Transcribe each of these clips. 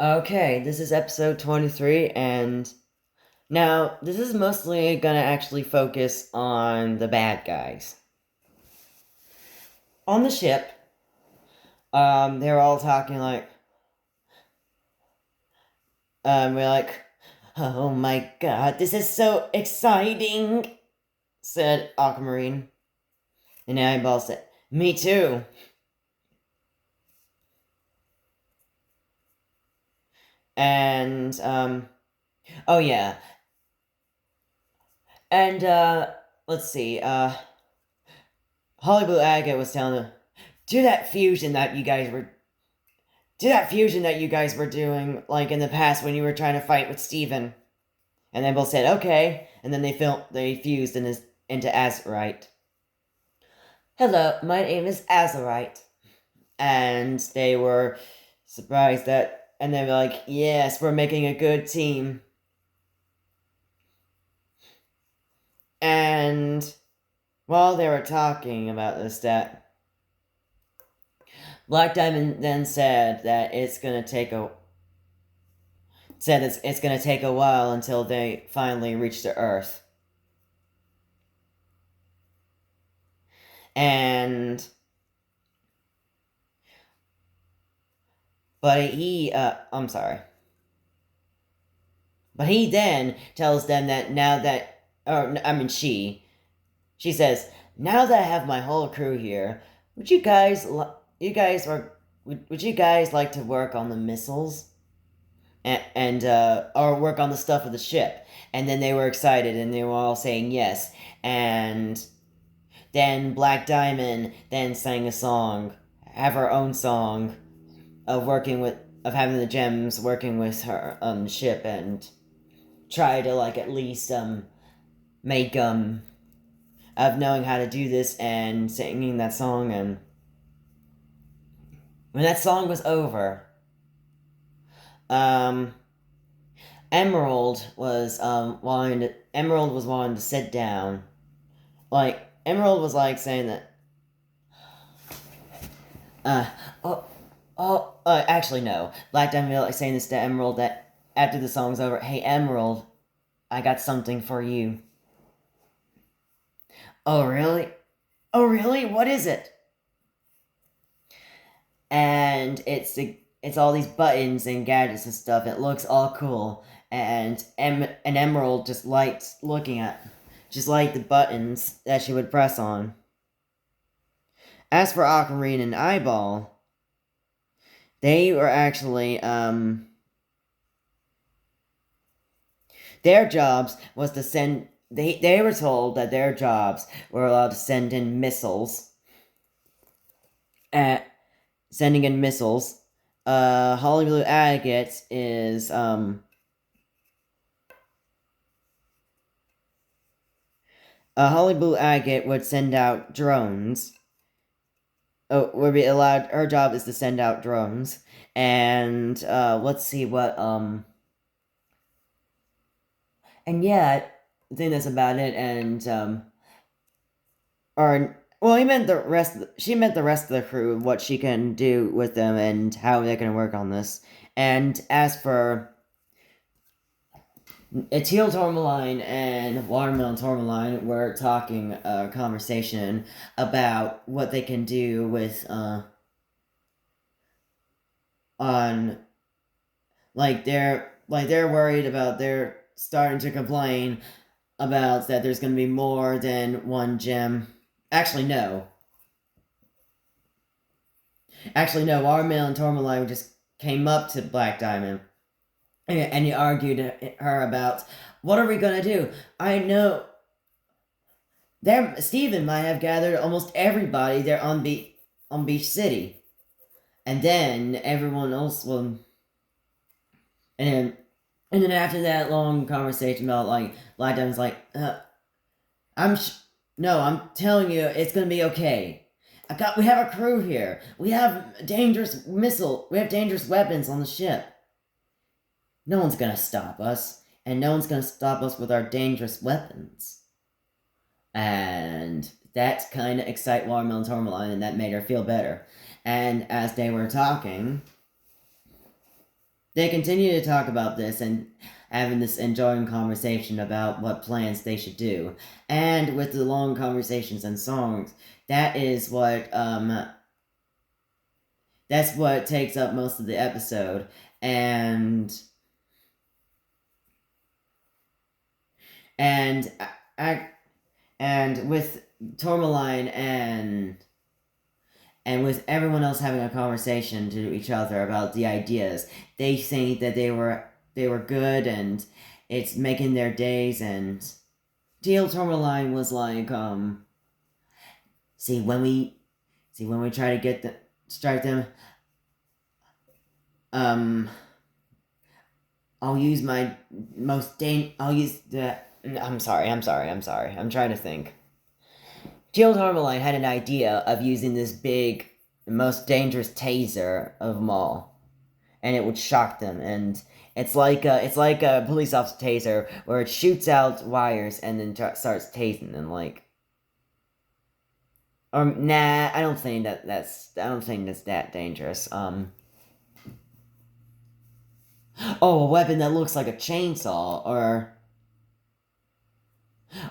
Okay, this is episode 23, and now this is mostly gonna actually focus on the bad guys. On the ship, they're all talking like, we're like, oh my god, this is so exciting, said Aquamarine. And Eyeball said, me too. And, oh yeah, and, let's see, Hollywood Agate was telling them, do that fusion that you guys were doing, like in the past when you were trying to fight with Steven. And they both said, okay. And then they fused into Azurite. Hello, my name is Azurite. And they were surprised and they were like, yes, we're making a good team. And while they were talking about this, Black Diamond then said that it's gonna take a while until they finally reach the Earth. And but I'm sorry. But he then tells them that she says, now that I have my whole crew here, would you guys would you guys like to work on the missiles and or work on the stuff of the ship? And then they were excited and they were all saying yes. And then Black Diamond then sang a song, have her own song of having the gems working with her ship and try to like at least make of knowing how to do this and singing that song. And when that song was over, um Emerald was wanting to sit down. Like Emerald was like saying that uh oh actually no. Black Diamond like saying this to Emerald that after the song's over, hey Emerald, I got something for you. Oh really? Oh really? What is it? And it's all these buttons and gadgets and stuff. It looks all cool, and an Emerald just liked looking at, just like the buttons that she would press on. As for Aquamarine and Eyeball, they were actually their jobs was to send. They were told that their jobs were allowed to send in missiles. At sending in missiles. Holly Blue Agate is Holly Blue Agate would send out drones. Oh, would be allowed. Her job is to send out drones, and let's see what and yeah, I think that's about it. And or well, he meant the rest. She meant the rest of the crew, what she can do with them, and how they can work on this. And as for Teal Tourmaline and Watermelon Tourmaline were talking a conversation about what they can do with on they're worried about they're starting to complain about that there's gonna be more than one gem. Actually no. Watermelon Tourmaline just came up to Black Diamond and he argued her about what are we gonna do? I know there, Stephen might have gathered almost everybody there on Beach City, and then everyone else will. And and then after that long conversation about like Black Diamond's like, I'm no, I'm telling you, it's gonna be okay. We have a crew here. We have dangerous weapons on the ship. No one's gonna stop us, and no one's gonna stop us with our dangerous weapons. And that kind of excited Watermelon Tourmaline, and that made her feel better. And as they were talking, They continue to talk about this and having this enjoying conversation about what plans they should do. And with the long conversations and songs, that is that's what takes up most of the episode. And and I, and with Tourmaline and with everyone else having a conversation to each other about the ideas, they think that they were good and it's making their days. And Teal Tourmaline was like, see when we try to get the strike them, um, I'll use my I'll use the. I'm sorry. I'm trying to think. Teal Tourmaline had an idea of using this big, most dangerous taser of them all, and it would shock them. And it's like a police officer taser where it shoots out wires and then starts tasing them. Like, or nah, I don't think that's that dangerous. Oh, a weapon that looks like a chainsaw,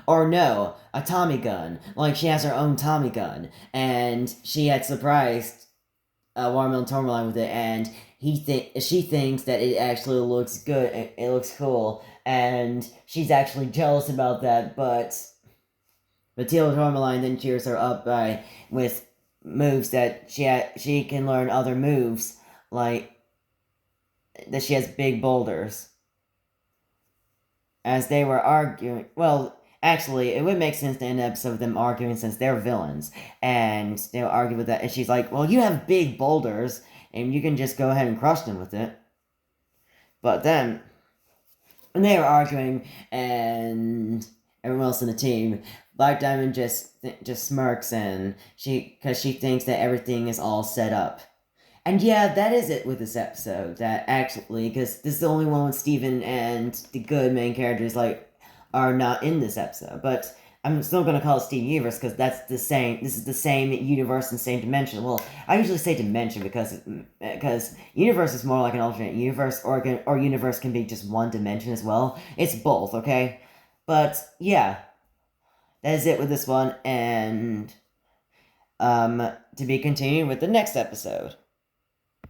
or no, a Tommy gun. Like she has her own Tommy gun, and she had surprised Watermelon Tourmaline with it, and she thinks that it actually looks good. It looks cool, and she's actually jealous about that. But Matilda Tourmaline then cheers her up by with moves that she can learn other moves like that. She has big boulders. As they were arguing, well, actually, it would make sense to end the episode with them arguing since they're villains, and they'll argue with that. And she's like, "Well, you have big boulders, and you can just go ahead and crush them with it." But then, when they were arguing, and everyone else in the team, Black Diamond just smirks, and because she thinks that everything is all set up. And yeah, that is it with this episode. That actually, because this is the only one with Steven and the good main characters are not in this episode. But I'm still gonna call it Steven Universe because that's the same. This is the same universe and same dimension. Well, I usually say dimension because universe is more like an alternate universe, or universe can be just one dimension as well. It's both, okay. But yeah, that is it with this one, and to be continued with the next episode.